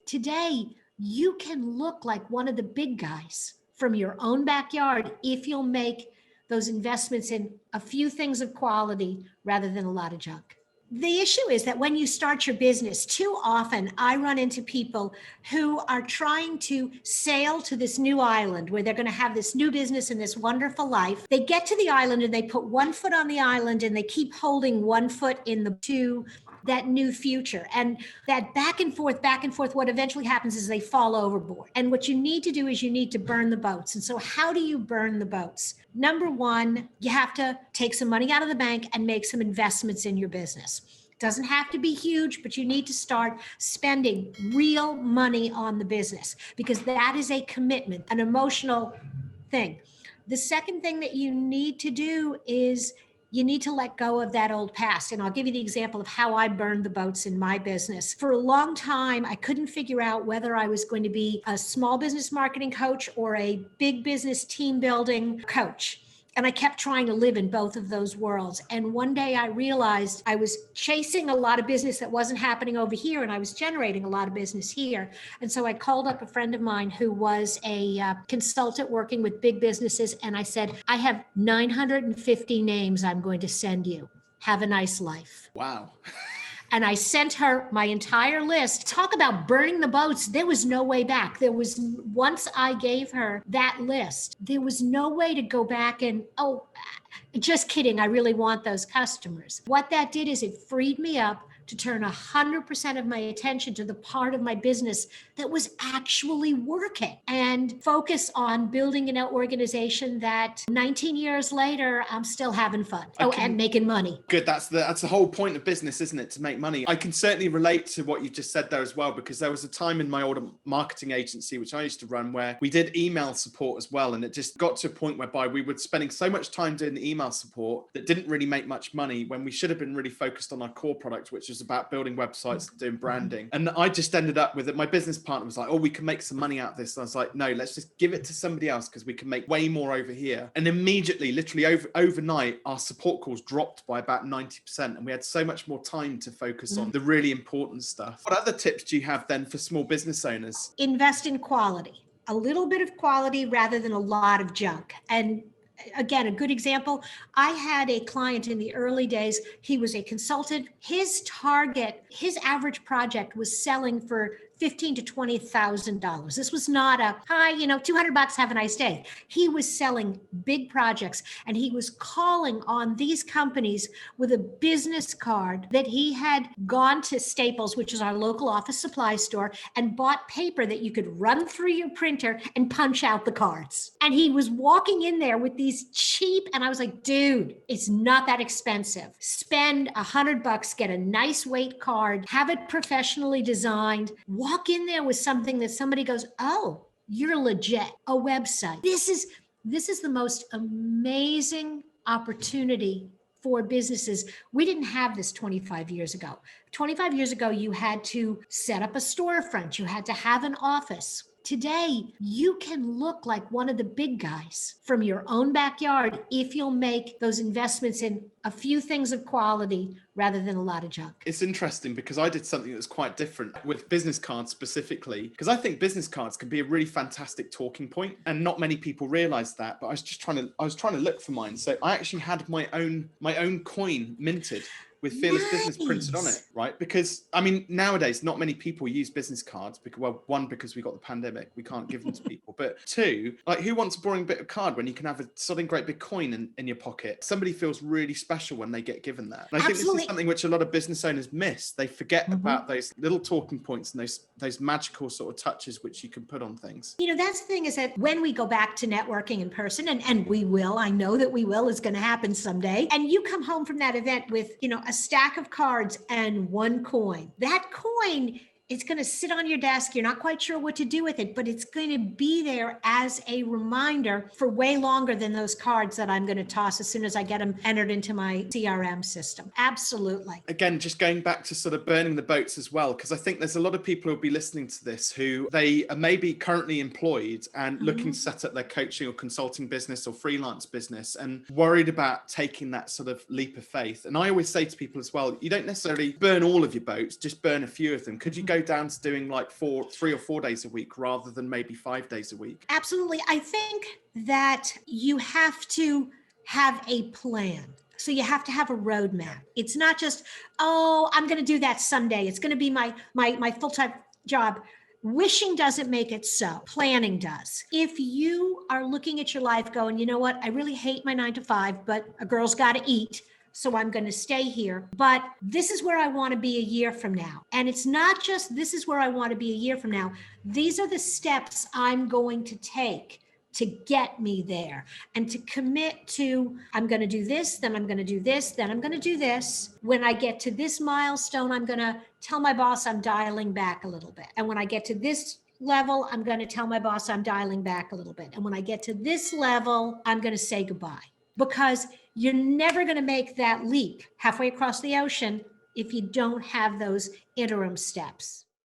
Today, you can look like one of the big guys from your own backyard if you'll make those investments in a few things of quality rather than a lot of junk. The issue is that when you start your business, too often I run into people who are trying to sail to this new island where they're going to have this new business and this wonderful life. They get to the island and they put one foot on the island and they keep holding one foot in the to that new future. And that back and forth, what eventually happens is they fall overboard. And what you need to do is you need to burn the boats. And so how do you burn the boats? Number one, you have to take some money out of the bank and make some investments in your business. It doesn't have to be huge, but you need to start spending real money on the business because that is a commitment, an emotional thing. The second thing that you need to do is you need to let go of that old past. And I'll give you the example of how I burned the boats in my business. For a long time, I couldn't figure out whether I was going to be a small business marketing coach or a big business team building coach. And I kept trying to live in both of those worlds. And one day I realized I was chasing a lot of business that wasn't happening over here, and I was generating a lot of business here. And so I called up a friend of mine who was a consultant working with big businesses. And I said, I have 950 names I'm going to send you. Have a nice life. Wow. And I sent her my entire list. Talk about burning the boats. There was no way back. Once I gave her that list, there was no way to go back and, just kidding, I really want those customers. What that did is it freed me up to turn 100% of my attention to the part of my business that was actually working and focus on building an organization that 19 years later, I'm still having fun. And making money. Good. That's the whole point of business, isn't it? To make money. I can certainly relate to what you just said there as well, because there was a time in my old marketing agency, which I used to run, where we did email support as well. And it just got to a point whereby we were spending so much time doing the email support that didn't really make much money when we should have been really focused on our core product, which was about building websites, doing branding. And I just ended up with it. My business partner was like, we can make some money out of this. And I was like, no, let's just give it to somebody else because we can make way more over here. And immediately, literally overnight, our support calls dropped by about 90%. And we had so much more time to focus on the really important stuff. What other tips do you have then for small business owners? Invest in quality. A little bit of quality rather than a lot of junk. And again, a good example, I had a client in the early days. He was a consultant. His average project was selling for $15,000 to $20,000. This was not a hi, $200, have a nice day. He was selling big projects, and he was calling on these companies with a business card that he had gone to Staples, which is our local office supply store, and bought paper that you could run through your printer and punch out the cards. And he was walking in there with these cheap, and I was like, dude, it's not that expensive. Spend $100, get a nice weight card, have it professionally designed, walk in there with something that somebody goes, oh, you're legit, a website. This is the most amazing opportunity for businesses. We didn't have this 25 years ago. 25 years ago, you had to set up a storefront. You had to have an office. Today, you can look like one of the big guys from your own backyard if you'll make those investments in a few things of quality rather than a lot of junk. It's interesting because I did something that's quite different with business cards specifically, because I think business cards can be a really fantastic talking point, and not many people realize that. But I was trying to look for mine. So I actually had my own coin minted with Fearless Business printed on it, right? Because, nowadays, not many people use business cards because, well, one, because we got the pandemic, we can't give them to people. But two, who wants a boring bit of card when you can have a something great big coin in your pocket? Somebody feels really special when they get given that. And I think this is something which a lot of business owners miss. They forget about those little talking points and those magical sort of touches which you can put on things. That's the thing, is that when we go back to networking in person, and we will, I know that we will, it's going to happen someday. And you come home from that event with, a stack of cards and one coin. That coin It's going to sit on your desk. You're not quite sure what to do with it, but it's going to be there as a reminder for way longer than those cards that I'm going to toss as soon as I get them entered into my CRM system. Absolutely. Again, just going back to sort of burning the boats as well, because I think there's a lot of people who'll be listening to this who they are maybe currently employed and looking to set up their coaching or consulting business or freelance business and worried about taking that sort of leap of faith. And I always say to people as well, you don't necessarily burn all of your boats, just burn a few of them. Could you go go down to doing like 3 or 4 days a week rather than maybe 5 days a week? Absolutely. I think that you have to have a plan. So you have to have a roadmap. It's not just, oh, I'm going to do that someday. It's going to be my full-time job. Wishing doesn't make it so. Planning does. If you are looking at your life going, you know what, I really hate my 9 to 5, but a girl's got to eat. So I'm going to stay here. But this is where I want to be a year from now. And it's not just this is where I want to be a year from now. These are the steps I'm going to take to get me there, and to commit to, I'm going to do this, then I'm going to do this, then I'm going to do this. When I get to this milestone, I'm going to tell my boss I'm dialing back a little bit. And when I get to this level, I'm going to tell my boss I'm dialing back a little bit. And when I get to this level, I'm going to say goodbye, because you're never going to make that leap halfway across the ocean if you don't have those interim steps.